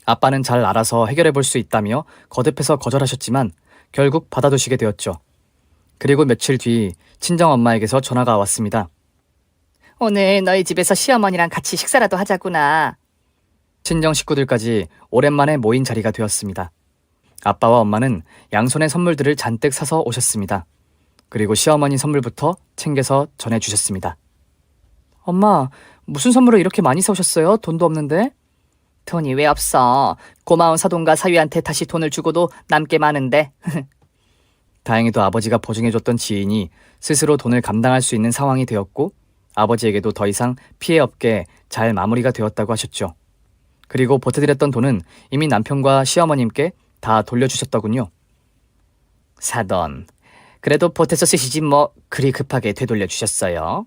아빠는 잘 알아서 해결해 볼 수 있다며 거듭해서 거절하셨지만 결국 받아두시게 되었죠. 그리고 며칠 뒤 친정엄마에게서 전화가 왔습니다. 오늘 너희 집에서 시어머니랑 같이 식사라도 하자구나. 친정 식구들까지 오랜만에 모인 자리가 되었습니다. 아빠와 엄마는 양손에 선물들을 잔뜩 사서 오셨습니다. 그리고 시어머니 선물부터 챙겨서 전해주셨습니다. 엄마, 무슨 선물을 이렇게 많이 사오셨어요? 돈도 없는데? 돈이 왜 없어? 고마운 사돈과 사위한테 다시 돈을 주고도 남게 많은데. 다행히도 아버지가 보증해줬던 지인이 스스로 돈을 감당할 수 있는 상황이 되었고 아버지에게도 더 이상 피해 없게 잘 마무리가 되었다고 하셨죠. 그리고 보태드렸던 돈은 이미 남편과 시어머님께 다 돌려주셨더군요. 사돈, 그래도 보태서 쓰시지 뭐 그리 급하게 되돌려주셨어요.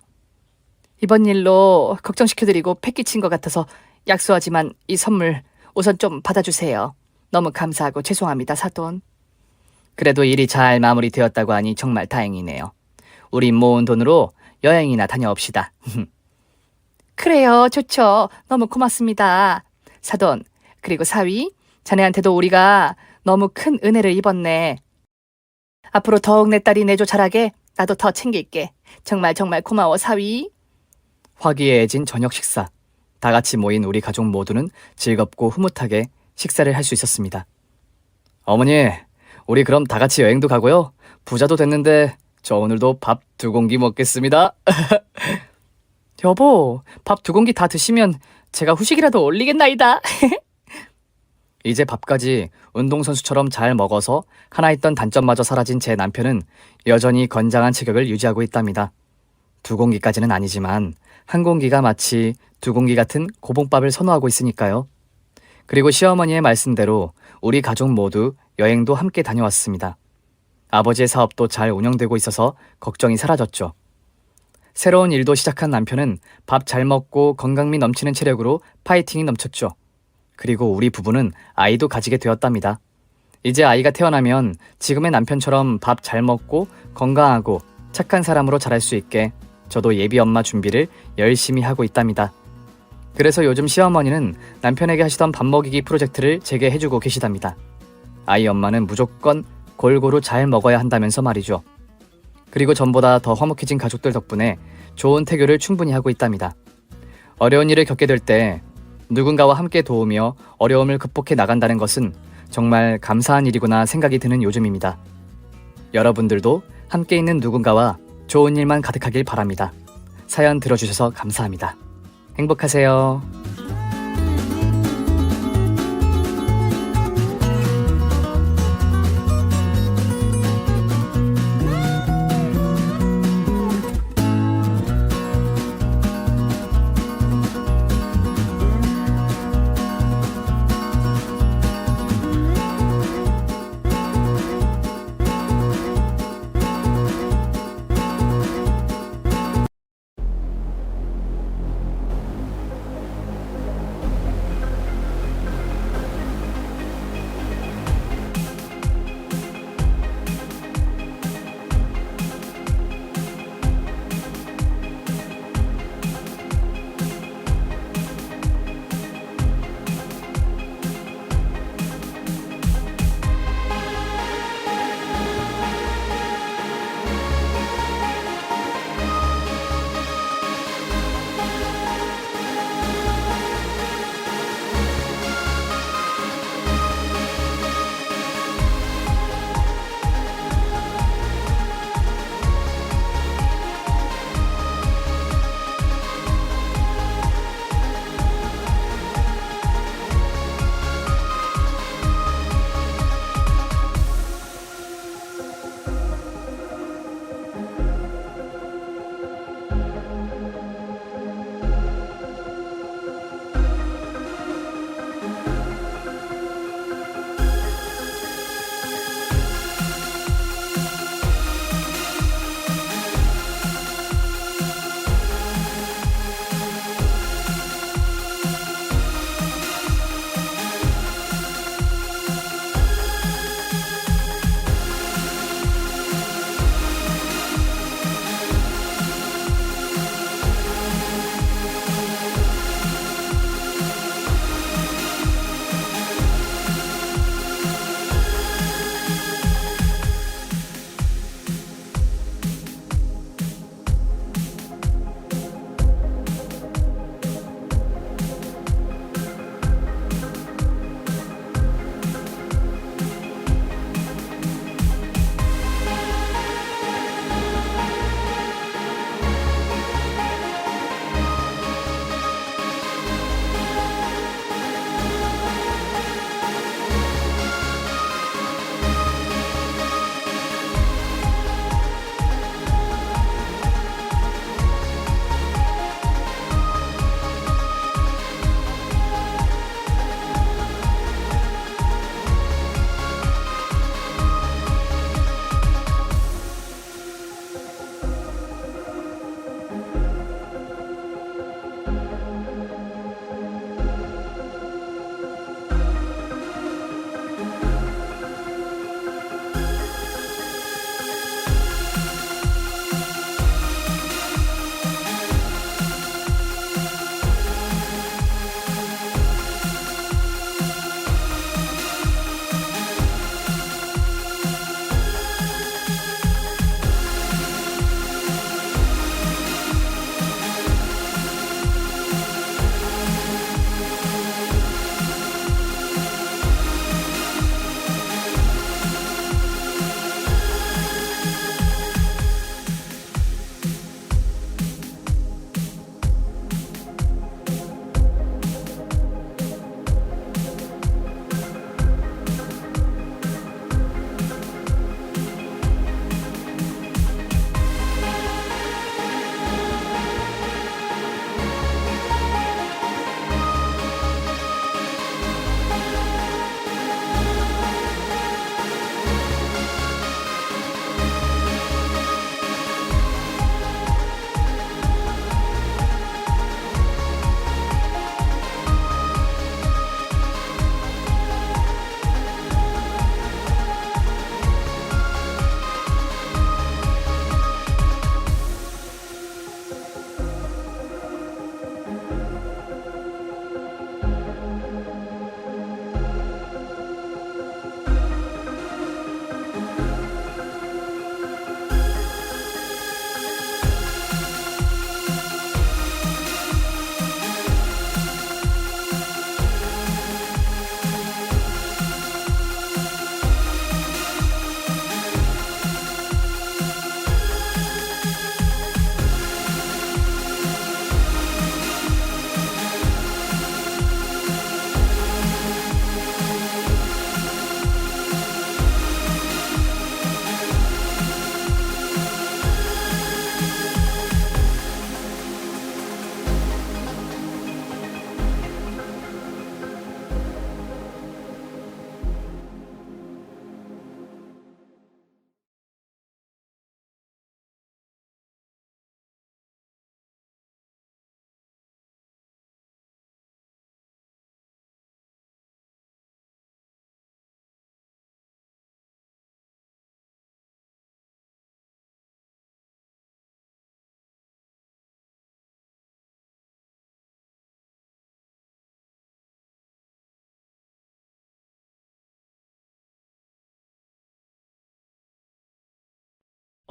이번 일로 걱정시켜드리고 패기친 것 같아서 약소하지만 이 선물 우선 좀 받아주세요. 너무 감사하고 죄송합니다, 사돈. 그래도 일이 잘 마무리되었다고 하니 정말 다행이네요. 우리 모은 돈으로 여행이나 다녀옵시다. 그래요, 좋죠. 너무 고맙습니다. 사돈, 그리고 사위, 자네한테도 우리가 너무 큰 은혜를 입었네. 앞으로 더욱 내 딸이 내조 잘하게 나도 더 챙길게. 정말 정말 고마워, 사위. 화기애애진 저녁 식사. 다 같이 모인 우리 가족 모두는 즐겁고 흐뭇하게 식사를 할 수 있었습니다. 어머니, 우리 그럼 다 같이 여행도 가고요. 부자도 됐는데 저 오늘도 밥 2공기 먹겠습니다. 여보, 밥 2공기 다 드시면 제가 후식이라도 올리겠나이다. 이제 밥까지 운동선수처럼 잘 먹어서 하나 있던 단점마저 사라진 제 남편은 여전히 건장한 체격을 유지하고 있답니다. 2공기까지는 아니지만 1공기가 마치 2공기 같은 고봉밥을 선호하고 있으니까요. 그리고 시어머니의 말씀대로 우리 가족 모두 여행도 함께 다녀왔습니다. 아버지의 사업도 잘 운영되고 있어서 걱정이 사라졌죠. 새로운 일도 시작한 남편은 밥 잘 먹고 건강미 넘치는 체력으로 파이팅이 넘쳤죠. 그리고 우리 부부는 아이도 가지게 되었답니다. 이제 아이가 태어나면 지금의 남편처럼 밥 잘 먹고 건강하고 착한 사람으로 자랄 수 있게 저도 예비 엄마 준비를 열심히 하고 있답니다. 그래서 요즘 시어머니는 남편에게 하시던 밥 먹이기 프로젝트를 제게 해주고 계시답니다. 아이 엄마는 무조건 골고루 잘 먹어야 한다면서 말이죠. 그리고 전보다 더 화목해진 가족들 덕분에 좋은 태교를 충분히 하고 있답니다. 어려운 일을 겪게 될 때 누군가와 함께 도우며 어려움을 극복해 나간다는 것은 정말 감사한 일이구나 생각이 드는 요즘입니다. 여러분들도 함께 있는 누군가와 좋은 일만 가득하길 바랍니다. 사연 들어주셔서 감사합니다. 행복하세요.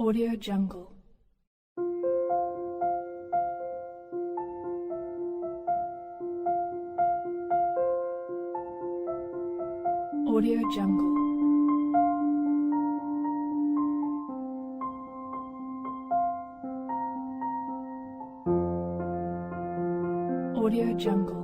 Audio Jungle. Audio Jungle. Audio Jungle.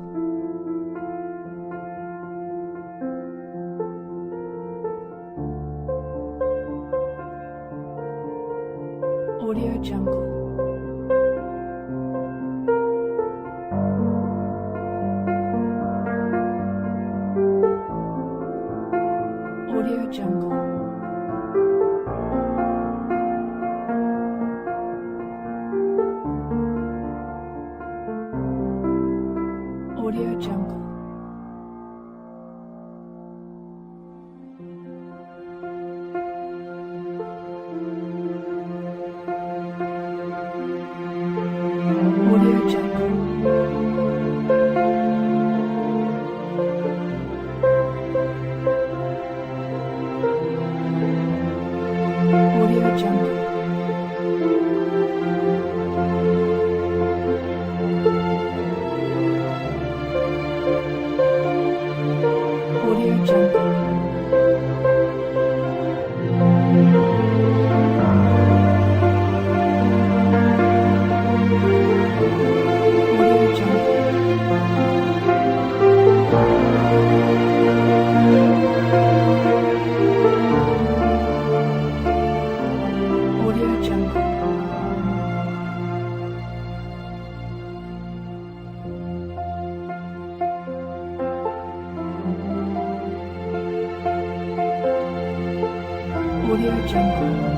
Audio Jungle. Audio Jungle. Audio Jungle. Audio Jungle. Audio Jungle. Audio Jungle. Audio Jungle. Audio Jungle. Audio Jungle.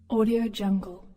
Audio Jungle.